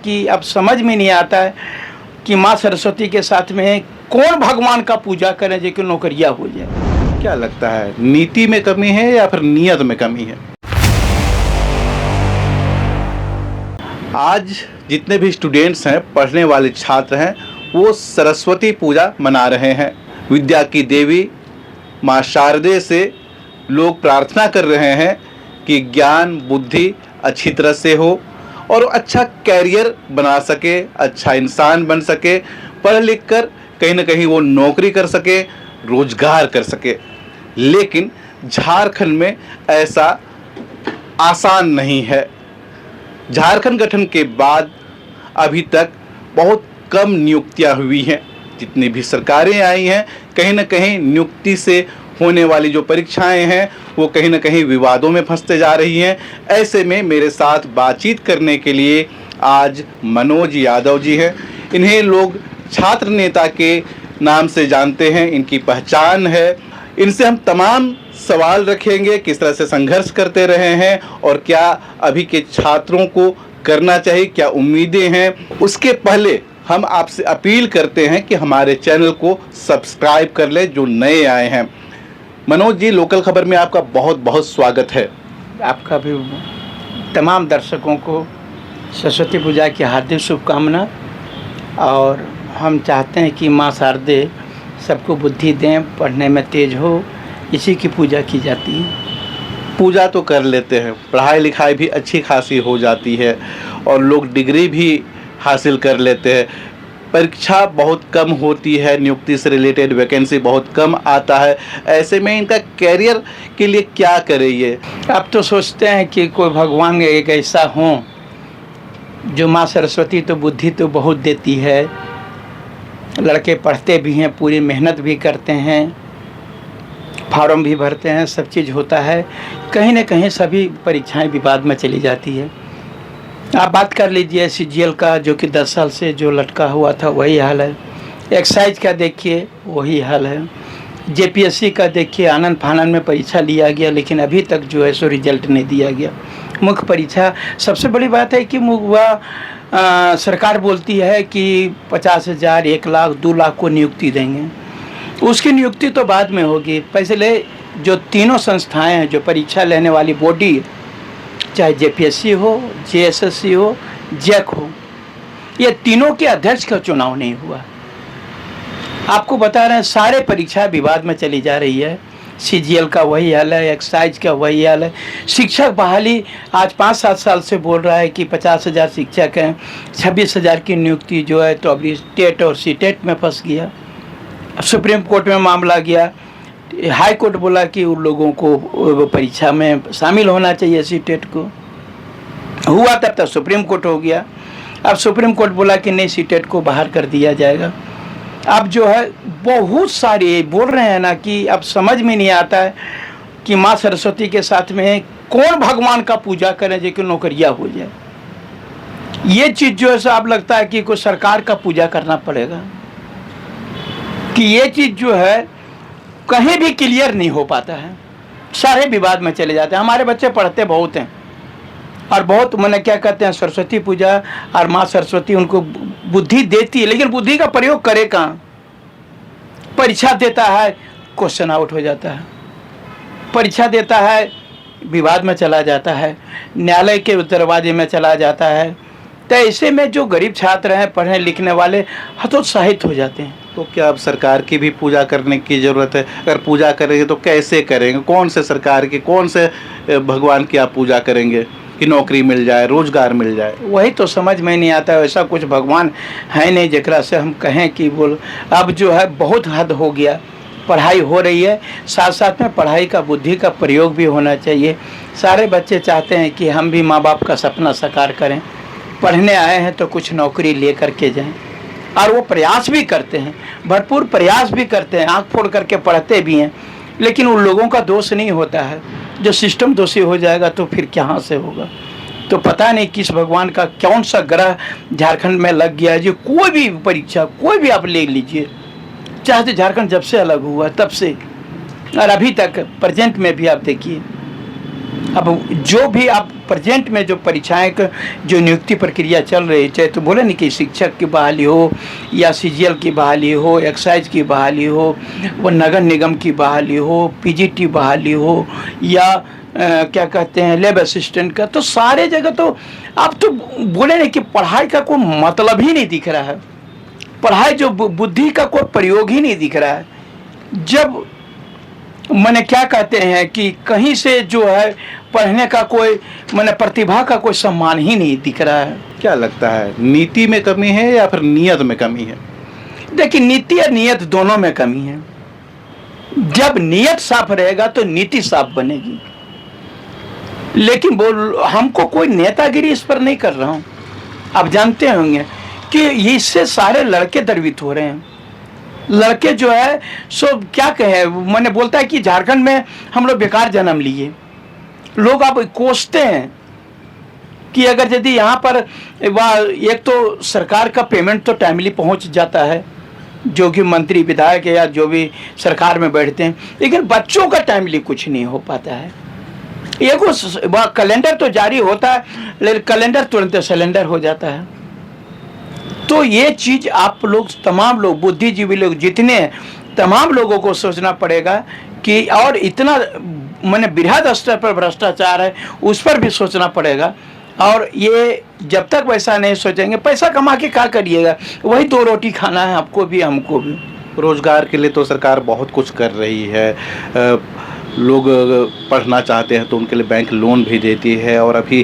कि अब समझ में नहीं आता है कि माँ सरस्वती के साथ में कौन भगवान का पूजा करें जो कि नौकरियाँ हो जाए। क्या लगता है, नीति में कमी है या फिर नियत में कमी है? आज जितने भी स्टूडेंट्स हैं, पढ़ने वाले छात्र हैं, वो सरस्वती पूजा मना रहे हैं। विद्या की देवी माँ शारदे से लोग प्रार्थना कर रहे हैं कि ज्ञान बुद्धि अच्छी तरह से हो और अच्छा कैरियर बना सके, अच्छा इंसान बन सके, पढ़ लिख कर कहीं ना कहीं वो नौकरी कर सके, रोजगार कर सके। लेकिन झारखंड में ऐसा आसान नहीं है। झारखंड गठन के बाद अभी तक बहुत कम नियुक्तियां हुई हैं। जितनी भी सरकारें आई हैं, कहीं ना कहीं नियुक्ति से होने वाली जो परीक्षाएं हैं वो कहीं ना कहीं विवादों में फंसते जा रही हैं। ऐसे में मेरे साथ बातचीत करने के लिए आज मनोज यादव जी हैं। इन्हें लोग छात्र नेता के नाम से जानते हैं, इनकी पहचान है। इनसे हम तमाम सवाल रखेंगे, किस तरह से संघर्ष करते रहे हैं और क्या अभी के छात्रों को करना चाहिए, क्या उम्मीदें हैं। उसके पहले हम आपसे अपील करते हैं कि हमारे चैनल को सब्सक्राइब कर लें जो नए आए हैं। मनोज जी, लोकल खबर में आपका बहुत बहुत स्वागत है। आपका भी तमाम दर्शकों को सरस्वती पूजा की हार्दिक शुभकामना। और हम चाहते हैं कि माँ शारदे सबको बुद्धि दें, पढ़ने में तेज हो, इसी की पूजा की जाती है। पूजा तो कर लेते हैं, पढ़ाई लिखाई भी अच्छी खासी हो जाती है और लोग डिग्री भी हासिल कर लेते हैं। परीक्षा बहुत कम होती है, नियुक्ति से रिलेटेड वैकेंसी बहुत कम आता है। ऐसे में इनका कैरियर के लिए क्या करें ये? अब तो सोचते हैं कि कोई भगवान एक ऐसा हो जो माँ सरस्वती तो बुद्धि तो बहुत देती है। लड़के पढ़ते भी हैं, पूरी मेहनत भी करते हैं, फॉर्म भी भरते हैं, सब चीज़ होता है। कहीं न कहीं सभी परीक्षाएं विवाद में चली जाती है। आप बात कर लीजिए सीजीएल का, जो कि 10 साल से जो लटका हुआ था वही हाल है। एक्साइज का देखिए वही हाल है। जेपीएससी का देखिए, आनंद फानन में परीक्षा लिया गया लेकिन अभी तक जो है सो रिजल्ट नहीं दिया गया। मुख्य परीक्षा, सबसे बड़ी बात है कि सरकार बोलती है कि 50,000, 1 लाख, 2 लाख को नियुक्ति देंगे। उसकी नियुक्ति तो बाद में होगी। पहले जो तीनों संस्थाएं हैं, जो परीक्षा लेने वाली बॉडी, चाहे जेपीएससी हो, जेएसएससी हो, जैक हो, ये तीनों के अध्यक्ष का चुनाव नहीं हुआ। आपको बता रहे हैं सारे परीक्षा विवाद में चली जा रही है। सीजीएल का वही हाल है, एक्साइज का वही हाल है। शिक्षक बहाली आज 5-7 साल से बोल रहा है कि 50,000 शिक्षक हैं, 26,000 की नियुक्ति जो है तो अभी टेट और सीटेट में फंस गया। सुप्रीम कोर्ट में मामला गया, हाई कोर्ट बोला कि उन लोगों को परीक्षा में शामिल होना चाहिए, सीटेट को हुआ, तब तक सुप्रीम कोर्ट हो गया। अब सुप्रीम कोर्ट बोला कि नहीं, सीटेट को बाहर कर दिया जाएगा। अब जो है बहुत सारे बोल रहे हैं ना कि अब समझ में नहीं आता है कि माँ सरस्वती के साथ में कौन भगवान का पूजा करें जो कि नौकरियाँ हो जाए। ये चीज़ जो है सो अब लगता है कि कोई सरकार का पूजा करना पड़ेगा, कि ये चीज़ जो है कहीं भी क्लियर नहीं हो पाता है, सारे विवाद में चले जाते हैं। हमारे बच्चे पढ़ते बहुत हैं और बहुत, मैंने क्या कहते हैं, सरस्वती पूजा और माँ सरस्वती उनको बुद्धि देती है, लेकिन बुद्धि का प्रयोग करे कहाँ? परीक्षा देता है, क्वेश्चन आउट हो जाता है, परीक्षा देता है, विवाद में चला जाता है, न्यायालय के दरवाजे में चला जाता है। तो ऐसे में जो गरीब छात्र हैं, पढ़ने लिखने वाले, हतोत्साहित हो जाते हैं। तो क्या अब सरकार की भी पूजा करने की ज़रूरत है? अगर पूजा करेंगे तो कैसे करेंगे? कौन से सरकार की, कौन से भगवान की आप पूजा करेंगे कि नौकरी मिल जाए, रोजगार मिल जाए? वही तो समझ में नहीं आता है। ऐसा कुछ भगवान है नहीं जकरा से हम कहें कि बोल। अब जो है बहुत हद हो गया, पढ़ाई हो रही है, साथ साथ में पढ़ाई का बुद्धि का प्रयोग भी होना चाहिए। सारे बच्चे चाहते हैं कि हम भी माँ बाप का सपना साकार करें, पढ़ने आए हैं तो कुछ नौकरी ले करके जाएं, और वो प्रयास भी करते हैं, भरपूर प्रयास भी करते हैं, आँख फोड़ करके पढ़ते भी हैं। लेकिन उन लोगों का दोष नहीं होता है। जो सिस्टम दोषी हो जाएगा तो फिर कहाँ से होगा? तो पता नहीं किस भगवान का कौन सा ग्रह झारखंड में लग गया है जो कोई भी परीक्षा, कोई भी आप ले लीजिए, चाहे तो झारखंड जब से अलग हुआ तब से और अभी तक प्रेजेंट में भी आप देखिए, अब जो भी आप प्रेजेंट में जो परीक्षाएं जो नियुक्ति प्रक्रिया चल रही है, चाहे तो बोले नहीं कि शिक्षक की बहाली हो या सीजीएल की बहाली हो, एक्साइज की बहाली हो, वो नगर निगम की बहाली हो, पीजीटी बहाली हो, या क्या कहते हैं लैब असिस्टेंट का, तो सारे जगह तो आप तो बोले नहीं कि पढ़ाई का कोई मतलब ही नहीं दिख रहा है, पढ़ाई जो बुद्धि का कोई प्रयोग ही नहीं दिख रहा है। जब मैंने क्या कहते हैं कि कहीं से जो है पढ़ने का कोई मैंने प्रतिभा का कोई सम्मान ही नहीं दिख रहा है। क्या लगता है, नीति में कमी है या फिर नियत में कमी है? देखिए, नीति और नियत दोनों में कमी है। जब नियत साफ रहेगा तो नीति साफ बनेगी। लेकिन हमको कोई नेतागिरी इस पर नहीं कर रहा हूँ। आप जानते होंगे कि इससे सारे लड़के द्रवित हो रहे हैं। लड़के जो है सो क्या कहे, मैंने बोलता है कि झारखंड में हम लोग बेकार जन्म लिए। लोग अब कोसते हैं कि अगर यदि यहाँ पर एक तो सरकार का पेमेंट तो टाइमली पहुँच जाता है, जो कि मंत्री विधायक या जो भी सरकार में बैठते हैं, लेकिन बच्चों का टाइमली कुछ नहीं हो पाता है। एक कैलेंडर तो जारी होता है, लेकिन कैलेंडर तुरंत सिलेंडर हो जाता है। तो ये चीज आप लोग, तमाम लोग, बुद्धिजीवी लोग जितने हैं, तमाम लोगों को सोचना पड़ेगा कि, और इतना मैंने बृहद स्तर पर भ्रष्टाचार है उस पर भी सोचना पड़ेगा। और ये जब तक वैसा नहीं सोचेंगे, पैसा कमा के क्या करिएगा, वही 2 रोटी खाना है आपको भी हमको भी। रोजगार के लिए तो सरकार बहुत कुछ कर रही है। लोग पढ़ना चाहते हैं तो उनके लिए बैंक लोन भी देती है, और अभी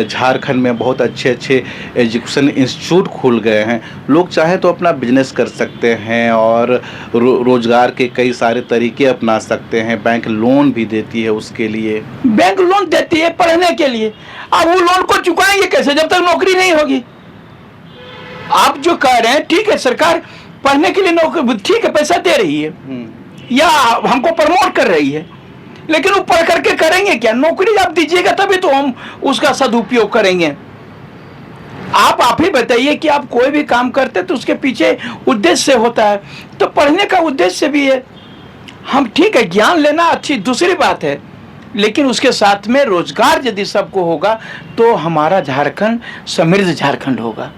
झारखंड में बहुत अच्छे अच्छे एजुकेशन इंस्टीट्यूट खुल गए हैं। लोग चाहे तो अपना बिजनेस कर सकते हैं और रोजगार के कई सारे तरीके अपना सकते हैं। बैंक लोन भी देती है उसके लिए। बैंक लोन देती है पढ़ने के लिए। अब वो लोन को चुकाएंगे कैसे जब तक नौकरी नहीं होगी? आप जो कह रहे हैं ठीक है, सरकार पढ़ने के लिए नौकरी ठीक है पैसा दे रही है या हमको प्रमोट कर रही है, लेकिन वो पढ़ करके करेंगे क्या? नौकरी आप दीजिएगा तभी तो हम उसका सदुपयोग करेंगे। आप ही बताइए कि आप कोई भी काम करते तो उसके पीछे उद्देश्य होता है, तो पढ़ने का उद्देश्य भी है। हम ठीक है ज्ञान लेना अच्छी दूसरी बात है, लेकिन उसके साथ में रोजगार यदि सबको होगा तो हमारा झारखंड समृद्ध झारखंड होगा।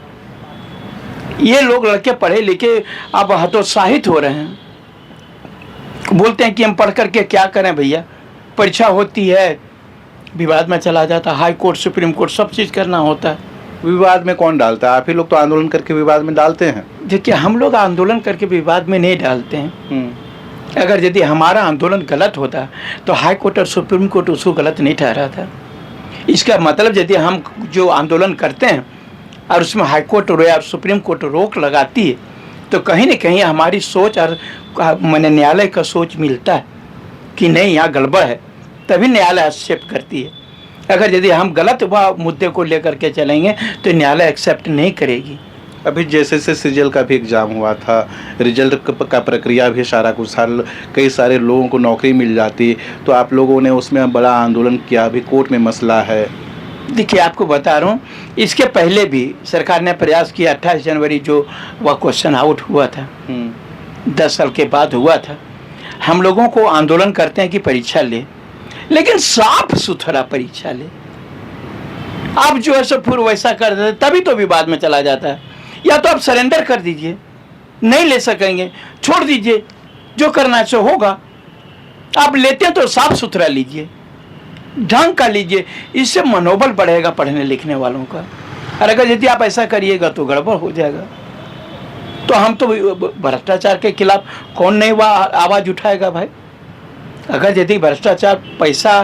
ये लोग लड़के पढ़े लिखे अब हतोत्साहित हो रहे हैं, बोलते हैं कि हम पढ़ करके क्या करें भैया। परीक्षा होती है, विवाद में चला जाता, हाई कोर्ट सुप्रीम कोर्ट सब चीज़ करना होता है। विवाद में कौन डालता है? आप ही लोग तो आंदोलन करके विवाद में डालते हैं। देखिए, हम लोग आंदोलन करके विवाद में नहीं डालते हैं। अगर यदि हमारा आंदोलन गलत होता तो हाई कोर्ट और सुप्रीम कोर्ट उसको गलत नहीं ठहरा था। इसका मतलब यदि हम जो आंदोलन करते हैं और उसमें हाई कोर्ट या सुप्रीम कोर्ट रोक लगाती है, तो कहीं न कहीं हमारी सोच और मैंने न्यायालय का सोच मिलता है कि नहीं यहाँ गड़बड़ है, तभी न्यायालय एक्सेप्ट करती है। अगर यदि हम गलत मुद्दे को लेकर के चलेंगे तो न्यायालय एक्सेप्ट नहीं करेगी। अभी जैसे सीजीएल का भी एग्ज़ाम हुआ था, रिजल्ट का प्रक्रिया भी सारा कुछ साल कई सारे लोगों को नौकरी मिल जाती, तो आप लोगों ने उसमें बड़ा आंदोलन किया, अभी कोर्ट में मसला है। देखिए, आपको बता रहा हूँ, इसके पहले भी सरकार ने प्रयास किया। 28 जनवरी जो वह क्वेश्चन आउट हुआ था, 10 साल के बाद हुआ था। हम लोगों को आंदोलन करते हैं कि परीक्षा ले, लेकिन साफ सुथरा परीक्षा ले। आप जो है सो फिर वैसा कर देते, तभी तो विवाद में चला जाता है। या तो आप सरेंडर कर दीजिए, नहीं ले सकेंगे छोड़ दीजिए, जो करना है सो होगा। आप लेते हैं तो साफ सुथरा लीजिए, ढंग का लीजिए, इससे मनोबल बढ़ेगा पढ़ने लिखने वालों का। और अगर यदि आप ऐसा करिएगा तो गड़बड़ हो जाएगा। तो हम तो भ्रष्टाचार के खिलाफ कौन नहीं वह आवाज़ उठाएगा भाई। अगर यदि भ्रष्टाचार पैसा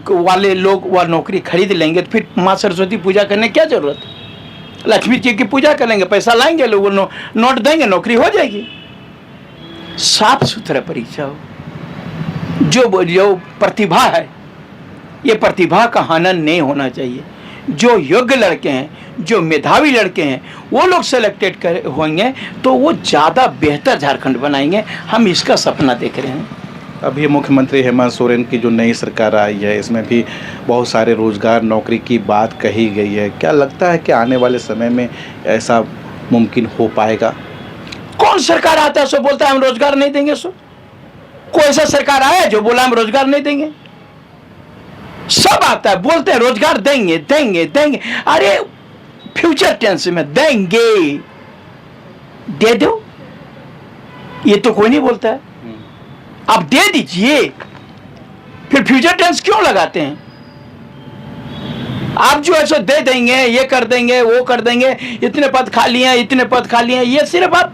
वाले लोग वह नौकरी खरीद लेंगे तो फिर माँ सरस्वती पूजा करने की क्या जरूरत है? लक्ष्मी जी की पूजा करेंगे, पैसा लाएंगे लोग, नोट देंगे, नौकरी हो जाएगी। साफ सुथरा परीक्षा हो। जो प्रतिभा है, ये प्रतिभा का हनन नहीं होना चाहिए। जो योग्य लड़के हैं, जो मेधावी लड़के हैं, वो लोग सेलेक्टेड होंगे तो वो ज़्यादा बेहतर झारखंड बनाएंगे। हम इसका सपना देख रहे हैं। अभी मुख्यमंत्री हेमंत सोरेन की जो नई सरकार आई है, इसमें भी बहुत सारे रोजगार नौकरी की बात कही गई है। क्या लगता है कि आने वाले समय में ऐसा मुमकिन हो पाएगा? कौन सरकार आता है सो बोलता है हम रोजगार नहीं देंगे? सो कोई ऐसा सरकार आया जो बोला हम रोजगार नहीं देंगे? सब आता है, बोलते हैं रोजगार देंगे देंगे देंगे। अरे फ्यूचर टेंस में देंगे, दे दो, ये तो कोई नहीं बोलता है। आप दे दीजिए, फिर फ्यूचर टेंस क्यों लगाते हैं? आप जो ऐसे दे देंगे, ये कर देंगे, वो कर देंगे, इतने पद खाली हैं, इतने पद खाली हैं, ये सिर्फ आप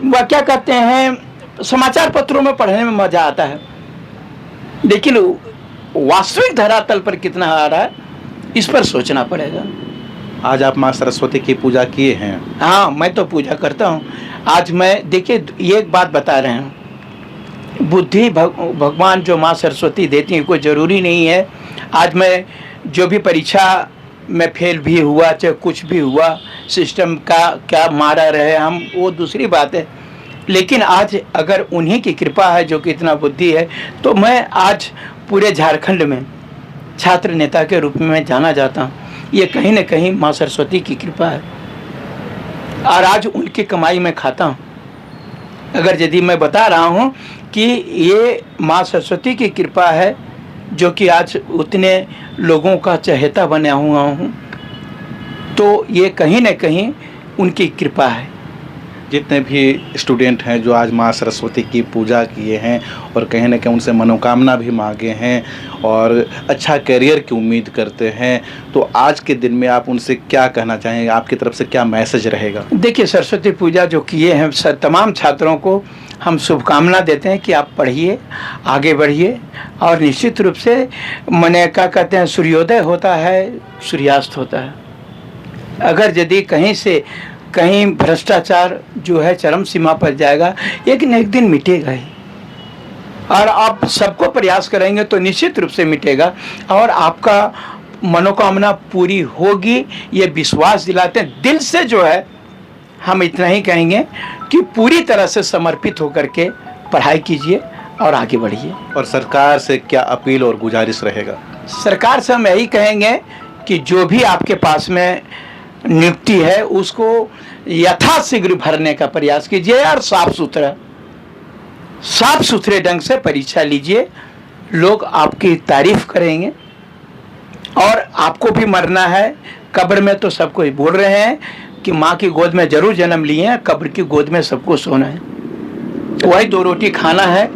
क्या कहते हैं, समाचार पत्रों में पढ़ने में मजा आता है, लेकिन वास्तविक धरातल पर कितना आ रहा है इस पर सोचना पड़ेगा। आज आप माँ सरस्वती की पूजा किए हैं? हाँ, मैं तो पूजा करता हूँ। आज मैं देखिए ये एक बात बता रहे हैं, बुद्धि भगवान जो माँ सरस्वती देती है, कोई ज़रूरी नहीं है आज मैं जो भी परीक्षा में फेल भी हुआ, चाहे कुछ भी हुआ, सिस्टम का क्या मारा रहे हम, वो दूसरी बात है, लेकिन आज अगर उन्हीं की कृपा है जो कि इतना बुद्धि है, तो मैं आज पूरे झारखंड में छात्र नेता के रूप में मैं जाना जाता हूँ। ये कहीं न कहीं माँ सरस्वती की कृपा है और आज उनकी कमाई में खाता हूँ। अगर यदि मैं बता रहा हूँ कि ये माँ सरस्वती की कृपा है जो कि आज उतने लोगों का चहेता बना हुआ हूँ, तो ये कहीं न कहीं उनकी कृपा है। जितने भी स्टूडेंट हैं जो आज माँ सरस्वती की पूजा किए हैं और कहीं न कहीं उनसे मनोकामना भी मांगे हैं और अच्छा करियर की उम्मीद करते हैं, तो आज के दिन में आप उनसे क्या कहना चाहेंगे? आपकी तरफ से क्या मैसेज रहेगा? देखिए, सरस्वती पूजा जो किए हैं तमाम छात्रों को हम शुभकामना देते हैं कि आप पढ़िए, आगे बढ़िए और निश्चित रूप से मने क्या कहते हैं, सूर्योदय होता है, सूर्यास्त होता है। अगर यदि कहीं से कहीं भ्रष्टाचार जो है चरम सीमा पर जाएगा, एक न एक दिन मिटेगा ही, और आप सबको प्रयास करेंगे तो निश्चित रूप से मिटेगा और आपका मनोकामना पूरी होगी, ये विश्वास दिलाते हैं। दिल से जो है हम इतना ही कहेंगे कि पूरी तरह से समर्पित होकर के पढ़ाई कीजिए और आगे बढ़िए। और सरकार से क्या अपील और गुजारिश रहेगा? सरकार से हम यही कहेंगे कि जो भी आपके पास में नियुक्ति है उसको यथाशीघ्र भरने का प्रयास कीजिए और साफ सुथरे ढंग से परीक्षा लीजिए। लोग आपकी तारीफ करेंगे और आपको भी मरना है। कब्र में तो सब कोई बोल रहे हैं कि माँ की गोद में जरूर जन्म लिए हैं, कब्र की गोद में सबको सोना है, वही दो रोटी खाना है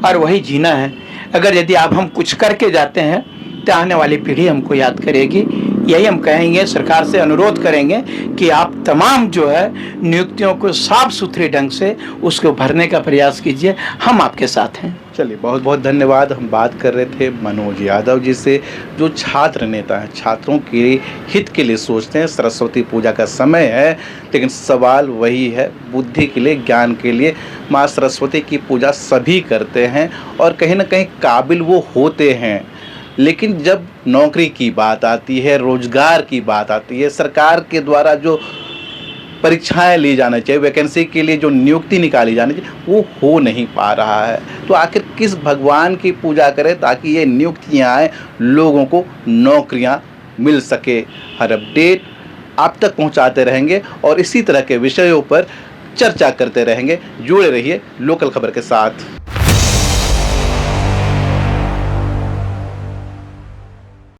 और वही जीना है। अगर यदि आप हम कुछ करके जाते हैं तो आने वाली पीढ़ी हमको याद करेगी। यही हम कहेंगे, सरकार से अनुरोध करेंगे कि आप तमाम जो है नियुक्तियों को साफ सुथरे ढंग से उसको भरने का प्रयास कीजिए, हम आपके साथ हैं। चलिए, बहुत बहुत धन्यवाद। हम बात कर रहे थे मनोज यादव जी से, जो छात्र नेता हैं, छात्रों के हित के लिए सोचते हैं। सरस्वती पूजा का समय है, लेकिन सवाल वही है, बुद्धि के लिए, ज्ञान के लिए माँ सरस्वती की पूजा सभी करते हैं और कहीं ना कहीं काबिल वो होते हैं, लेकिन जब नौकरी की बात आती है, रोजगार की बात आती है, सरकार के द्वारा जो परीक्षाएं ली जाना चाहिए, वैकेंसी के लिए जो नियुक्ति निकाली जानी चाहिए, वो हो नहीं पा रहा है। तो आखिर किस भगवान की पूजा करें ताकि ये नियुक्तियां आए, लोगों को नौकरियां मिल सके? हर अपडेट आप तक पहुंचाते रहेंगे और इसी तरह के विषयों पर चर्चा करते रहेंगे। जुड़े रहिए लोकल खबर के साथ।